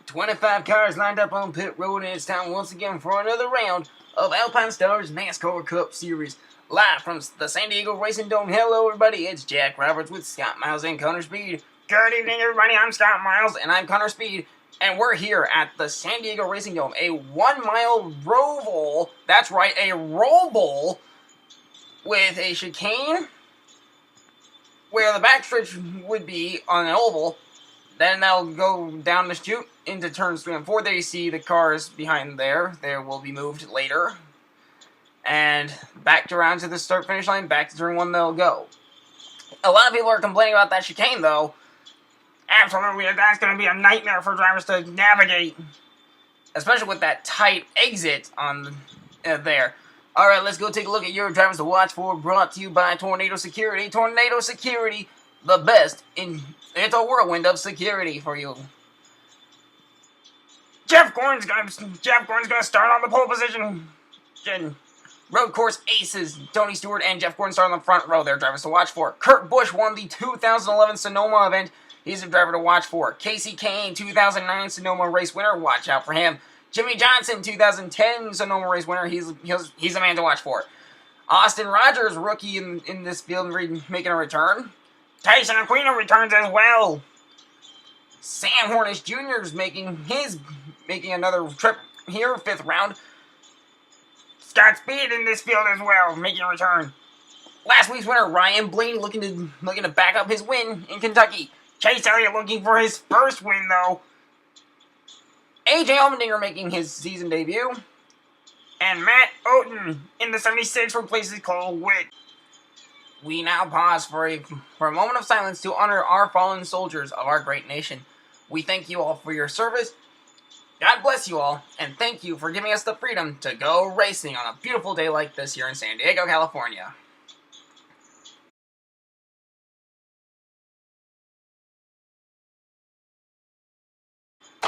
25 cars lined up on pit road, and it's time once again for another round of Alpinestars NASCAR Cup Series. Live from the San Diego Racing Dome. Hello everybody, it's Jack Roberts with Scott Miles and Connor Speed. Good evening everybody, I'm Scott Miles and I'm Connor Speed. And we're here at the San Diego Racing Dome, a 1 mile roval, that's right, a roval with a chicane where the backstretch would be on an oval. Then they'll go down the chute into turns 3 and 4. There you see the cars behind there. They will be moved later. And back around to the start-finish line, back to turn 1 they'll go. A lot of people are complaining about that chicane, though. Absolutely, that's going to be a nightmare for drivers to navigate. Especially with that tight exit on there. Alright, let's go take a look at your drivers to watch for. Brought to you by Tornado Security. Tornado Security, the best in... It's a whirlwind of security for you. Jeff Gordon's gonna start on the pole position. Road course aces Tony Stewart and Jeff Gordon start on the front row. They're drivers to watch for. Kurt Busch won the 2011 Sonoma event. He's a driver to watch for. Casey Kane, 2009 Sonoma race winner. Watch out for him. Jimmy Johnson, 2010 Sonoma race winner. He's a man to watch for. Austin Rogers, rookie in this field, making a return. Tyson Aquino returns as well. Sam Hornish Jr. is making another trip here, 5th round. Scott Speed in this field as well, making a return. Last week's winner, Ryan Blaney, looking to back up his win in Kentucky. Chase Elliott looking for his first win, though. AJ Allmendinger making his season debut. And Matt Oten in the 76 replaces Cole Witt. We now pause for a moment of silence to honor our fallen soldiers of our great nation. We thank you all for your service. God bless you all, and thank you for giving us the freedom to go racing on a beautiful day like this here in San Diego, California.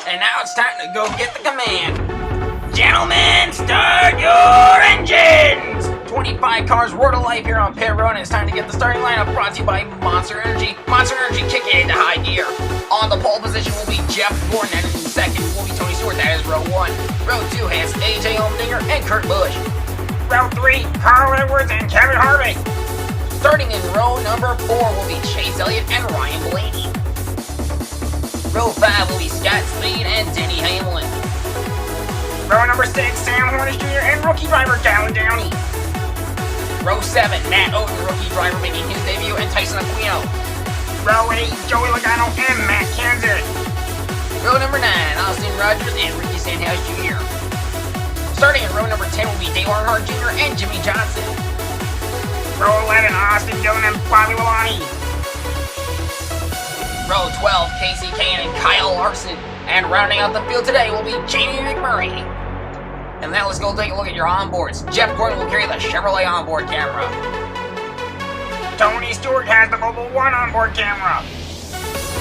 And now it's time to go get the command. Gentlemen, start your engines! 25 cars roar to life here on pit road, and it's time to get the starting lineup. Brought to you by Monster Energy. Monster Energy, kick it into high gear. On the pole position will be Jeff Gordon, and in second will be Tony Stewart. That is row 1. Row 2 has AJ Allmendinger and Kurt Busch. Row 3, Carl Edwards and Kevin Harvick. Starting in row number 4 will be Chase Elliott and Ryan Blaney. Row 5 will be Scott Speed and Denny Hamlin. Row number 6, Sam Hornish Jr. and rookie driver Dallin Downey. Row 7, Matt Oten, rookie driver making his debut, and Tyson Aquino. Row 8, Joey Logano and Matt Kenseth. Row number 9, Austin Rogers and Ricky Stenhouse Jr. Starting in row number 10 will be Dale Earnhardt Jr. and Jimmy Johnson. Row 11, Austin Dillon and Bobby Labonte. Row 12, Casey Kane and Kyle Larson. And rounding out the field today will be Jamie McMurray. And now let's go take a look at your onboards. Jeff Gordon will carry the Chevrolet onboard camera. Tony Stewart has the Mobile One onboard camera.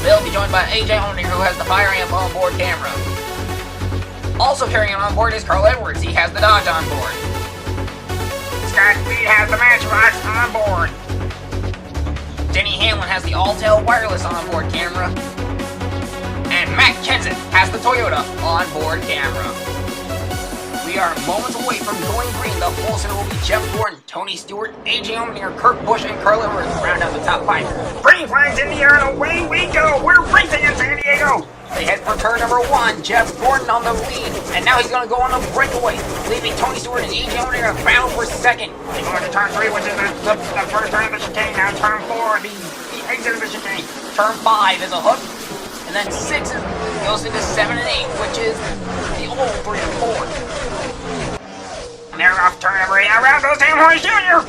They'll be joined by AJ Allmendinger, who has the Fire Amp onboard camera. Also carrying on board is Carl Edwards. He has the Dodge onboard. Scott Speed has the Matchbox onboard. Denny Hamlin has the Alltel wireless onboard camera. And Matt Kenseth has the Toyota onboard camera. We are moments away from going green. The pole center will be Jeff Gordon, Tony Stewart, AJ Allmendinger, Kurt Busch, and Carl Edwards round out the top 5. Green flags in the air and away we go. We're racing in San Diego. They head for turn number 1. Jeff Gordon on the lead. And now he's going to go on a breakaway, leaving Tony Stewart and AJ Allmendinger battle for second. They go into turn 3, which is the first turn of the chicane. Now turn 4, the exit of the chicane. Turn 5 is a hook. And then 6 goes into 7 and 8, which is the old 3 and 4. And they're off turn number 8. Around goes Sam Hornish Jr.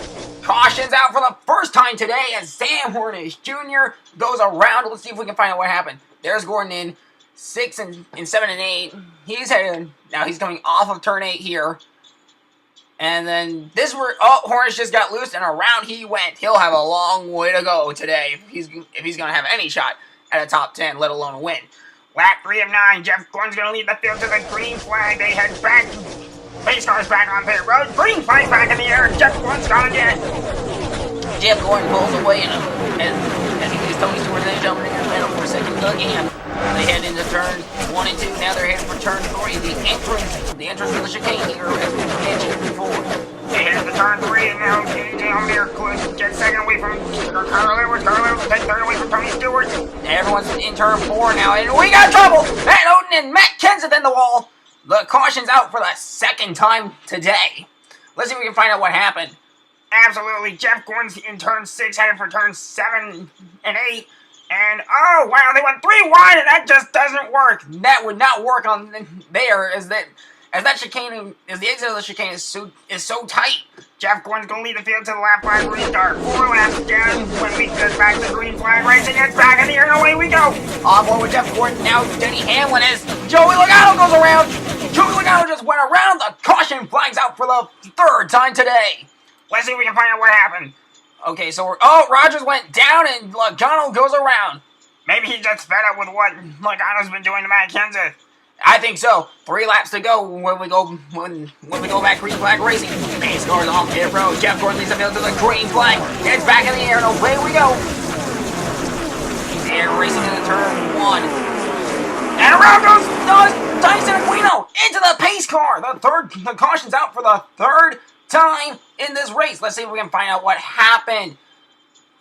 Caution's out for the first time today as Sam Hornish Jr. goes around. Let's see if we can find out what happened. There's Gordon in 6 and 7 and 8. He's headed. Now he's coming off of turn 8 here. And then Hornish just got loose and around he went. He'll have a long way to go today if he's going to have any shot at a top 10, let alone a win. Lap 3 of 9, Jeff Gordon's going to lead the field to the green flag. They head back. Pace cars back on pit road. Green flag back in the air. Jeff Gordon's gone again. Jeff Gordon pulls away as he leaves Tony Stewart and then jumping in the middle for a second again. They head into turn 1 and 2. Now they're heading for turn 3. The entrance to the chicane here, as we mentioned before. They head into turn 3, and now down there, get second away from Carl Edwards. Carl Edwards will take third away from Tony Stewart. Everyone's in turn 4 now, and we got trouble! Matt Odin and Matt Kenseth in the wall. The caution's out for the second time today. Let's see if we can find out what happened. Absolutely. Jeff Gordon's in turn 6, headed for turn 7 and 8. And, oh, wow, they went 3 wide, and that just doesn't work. That would not work on there, as the exit of the chicane is so tight. Jeff Gordon's going to lead the field to the lap flag restart. 4 laps down when we get back to green flag racing. It's back in the air, and away we go. On board with Jeff Gordon, now Denny Hamlin as Joey Logano goes around. Joey Logano just went around. The caution flags out for the 3rd time today. Let's see if we can find out what happened. Okay, so Rogers went down and Logano goes around. Maybe he's just fed up with what Logano's been doing to Matt Kenseth. I think so. 3 laps to go when we go back green flag racing. Pace cars on pit road. Jeff Gordon leads the field to the green flag. It's back in the air and away we go. They're racing into turn 1. And around goes Tyson Aquino into the pace car. The caution's out for the 3rd time in this race. Let's see if we can find out what happened.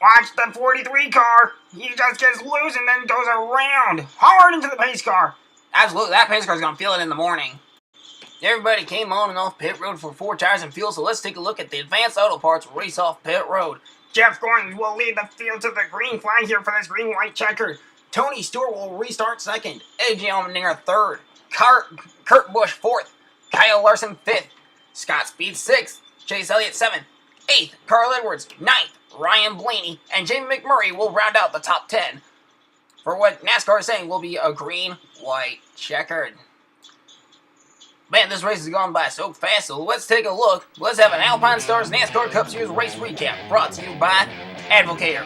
Watch the 43 car. He just gets loose and then goes around hard into the pace car. Absolutely, that pace car's gonna feel it in the morning. Everybody came on and off pit road for 4 tires and fuel, so let's take a look at the Advanced Auto Parts race off pit road. Jeff Gordon will lead the field to the green flag here for this green-white checker. Tony Stewart will restart 2nd. AJ Allmendinger 3rd. Kurt Busch 4th. Kyle Larson 5th. Scott Speed 6th. Chase Elliott 7th. 8th. Carl Edwards 9th. Ryan Blaney and Jamie McMurray will round out the top 10 for what NASCAR is saying will be a green-white checkered. Man, this race has gone by so fast, so let's take a look. Let's have an Alpinestars NASCAR Cup Series race recap brought to you by Advocator.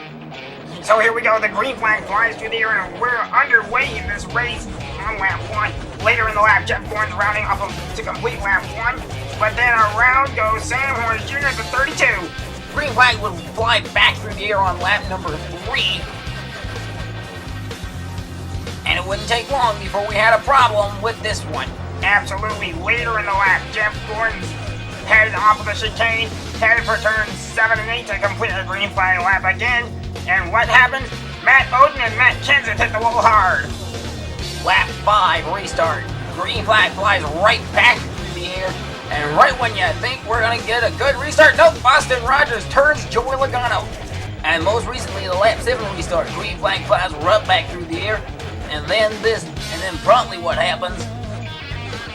So here we go, the green flag flies through the air and we're underway in this race on lap 1. Later in the lap, Jeff Gordon's rounding up to complete lap 1, but then around goes Sam Horns Jr. at the 32. Green flag would fly back through the air on lap number 3. And it wouldn't take long before we had a problem with this one. Absolutely. Later in the lap, Jeff Gordon's headed off of the chicane, headed for turns 7 and 8 to complete a green flag lap again. And what happened? Matt Odin and Matt Kenseth hit the wall hard. Lap 5 restart. Green flag flies right back through the air. And right when you think we're going to get a good restart, nope, Austin Rogers turns Joey Logano. And most recently, the lap 7 restart. Green flag flies right back through the air. And then promptly what happens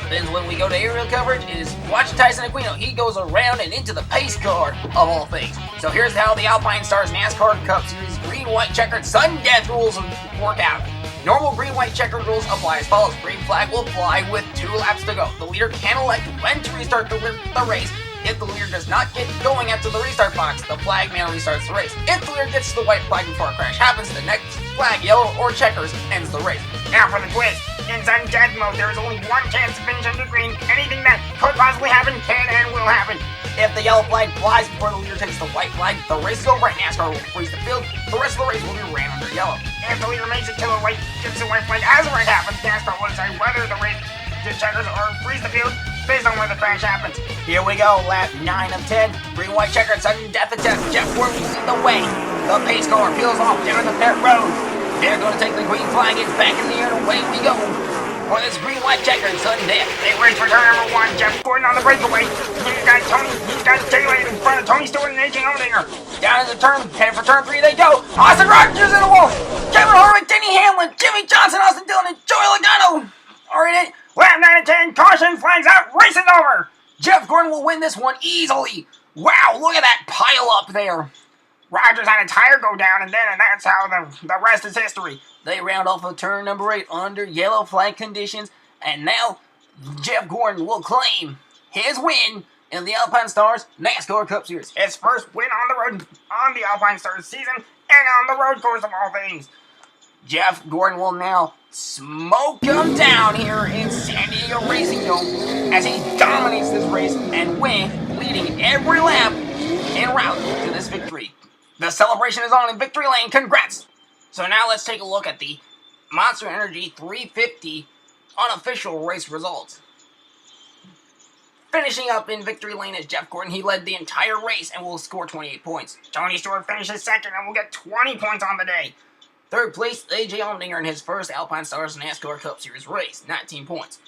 is when we go to aerial coverage is watch Tyson Aquino. He goes around and into the pace car of all things. So here's how the Alpinestars NASCAR Cup Series green-white checkered sudden death rules work out. Normal green-white checkered rules apply as follows. Green flag will fly with 2 laps to go. The leader can elect when to restart the race. If the leader does not get going after the restart box, the flag man restarts the race. If the leader gets to the white flag before a crash happens, the next flag, yellow or checkers, ends the race. Now for the twist. In sudden death mode, there is only one chance to finish under green. Anything that could possibly happen can and will happen. If the yellow flag flies before the leader takes the white flag, the race is over and NASCAR will freeze the field. The rest of the race will be ran under yellow. If the leader makes it to the white, gets the white flag as the race happens, NASCAR will decide whether the race checkers or freeze the field based on where the crash happens. Here we go, lap 9 of 10. Green-white checkered sudden death attempt. Jeff Gordon leads the way. The pace car peels off down the pit road. They're going to take the green flag. It's back in the air and away we go. For this green-white checkered sudden death. They race for turn number 1. Jeff Gordon on the breakaway. He's got Taylor in front of Tony Stewart and AJ Allmendinger. Down in the turn, heading for turn 3 they go. Austin Rogers in the wall. Kevin Harvick, Denny Hamlin, Jimmy Johnson, Austin Dillon, and Joey Logano are in it. Lap 9 and 10, caution, flags out, race is over. Jeff Gordon will win this one easily. Wow, look at that pile up there. Rogers had a tire go down, and that's how the rest is history. They round off of turn number 8 under yellow flag conditions, and now Jeff Gordon will claim his win in the Alpinestars NASCAR Cup Series. His first win on the road on the Alpinestars season, and on the road course of all things. Jeff Gordon will now smoke him down here in San Diego Racing Dome as he dominates this race and win, leading every lap en route to this victory. The celebration is on in Victory Lane. Congrats! So now let's take a look at the Monster Energy 350 unofficial race results. Finishing up in victory lane is Jeff Gordon. He led the entire race and will score 28 points. Tony Stewart finishes second and will get 20 points on the day. Third place, AJ Allmendinger in his first Alpinestars NASCAR Cup Series race, 19 points.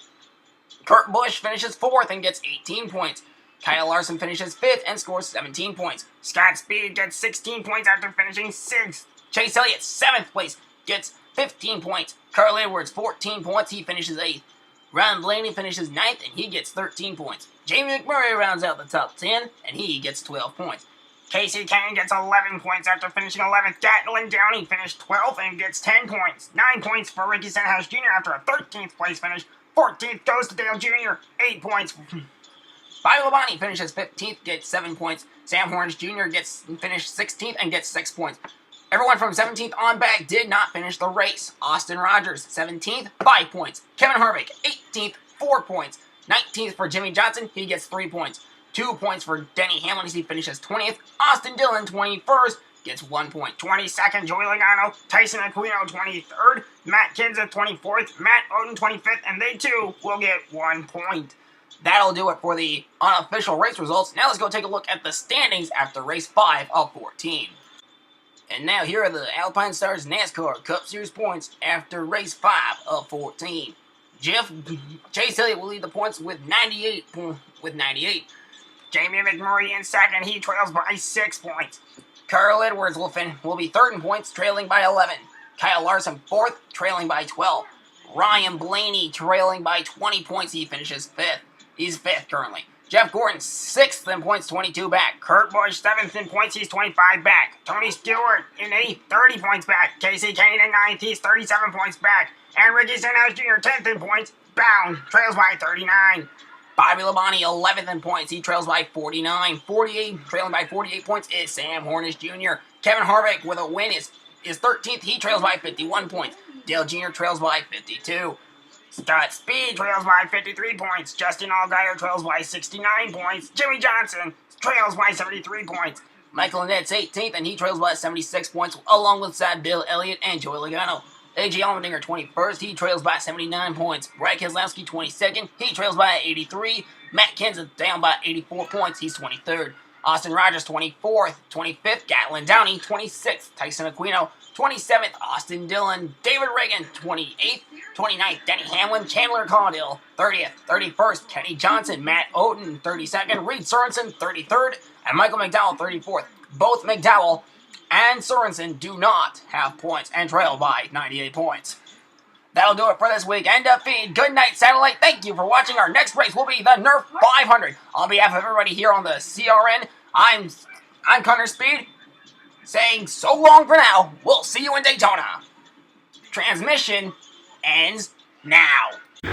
Kurt Busch finishes fourth and gets 18 points. Kyle Larson finishes fifth and scores 17 points. Scott Speed gets 16 points after finishing sixth. Chase Elliott, 7th place, gets 15 points. Carl Edwards, 14 points, he finishes 8th. Ron Blaney finishes 9th and he gets 13 points. Jamie McMurray rounds out the top 10 and he gets 12 points. Casey Kane gets 11 points after finishing 11th. Gatlin Downey finished 12th and gets 10 points. 9 points for Ricky Stenhouse Jr. after a 13th place finish. 14th goes to Dale Jr., 8 points. Bobby Labonte finishes 15th, gets 7 points. Sam Horns Jr. finished 16th and gets 6 points. Everyone from 17th on back did not finish the race. Austin Rogers, 17th, 5 points. Kevin Harvick, 18th, 4 points. 19th for Jimmy Johnson, he gets 3 points. 2 points for Denny Hamlin as he finishes 20th. Austin Dillon, 21st, gets 1 point. 22nd, Joey Logano. Tyson Aquino, 23rd. Matt Kenseth, 24th. Matt Oden, 25th. And they too will get 1 point. That'll do it for the unofficial race results. Now let's go take a look at the standings after race 5 of 14. And now here are the Alpinestars NASCAR Cup Series points after race 5 of 14. Chase Elliott will lead the points with 98. Jamie McMurray in second. He trails by 6 points. Carl Edwards will be third in points, trailing by 11. Kyle Larson fourth, trailing by 12. Ryan Blaney trailing by 20 points. He finishes fifth. He's fifth currently. Jeff Gordon, 6th in points, 22 back. Kurt Busch, 7th in points, he's 25 back. Tony Stewart in 8th, 30 points back. Casey Kane in 9th, he's 37 points back. And Ricky Stenhouse Jr., 10th in points, bound, trails by 39. Bobby Labonte, 11th in points, he trails by 49. Trailing by 48 points is Sam Hornish Jr. Kevin Harvick with a win is 13th, he trails by 51 points. Dale Jr. trails by 52. Scott Speed trails by 53 points. Justin Allgaier trails by 69 points. Jimmy Johnson trails by 73 points. Michael Annette's 18th, and he trails by 76 points, along with Sad Bill Elliott and Joey Logano. AJ Allmendinger, 21st, he trails by 79 points. Brad Keselowski, 22nd, he trails by 83. Matt Kenseth down by 84 points, he's 23rd. Austin Rogers, 24th. 25th, Gatlin Downey, 26th. Tyson Aquino, 27th. Austin Dillon. David Reagan, 28th. 29th, Denny Hamlin. Chandler Caudill, 30th. 31st, Kenny Johnson. Matt Oden, 32nd. Reed Sorensen, 33rd. And Michael McDowell, 34th. Both McDowell and Sorensen do not have points and trail by 98 points. That'll do it for this week. End of feed. Good night, satellite. Thank you for watching. Our next race will be the Nerf 500. On behalf of everybody here on the CRN, I'm Connor Speed, saying so long for now. We'll see you in Daytona. Transmission ends now. 3,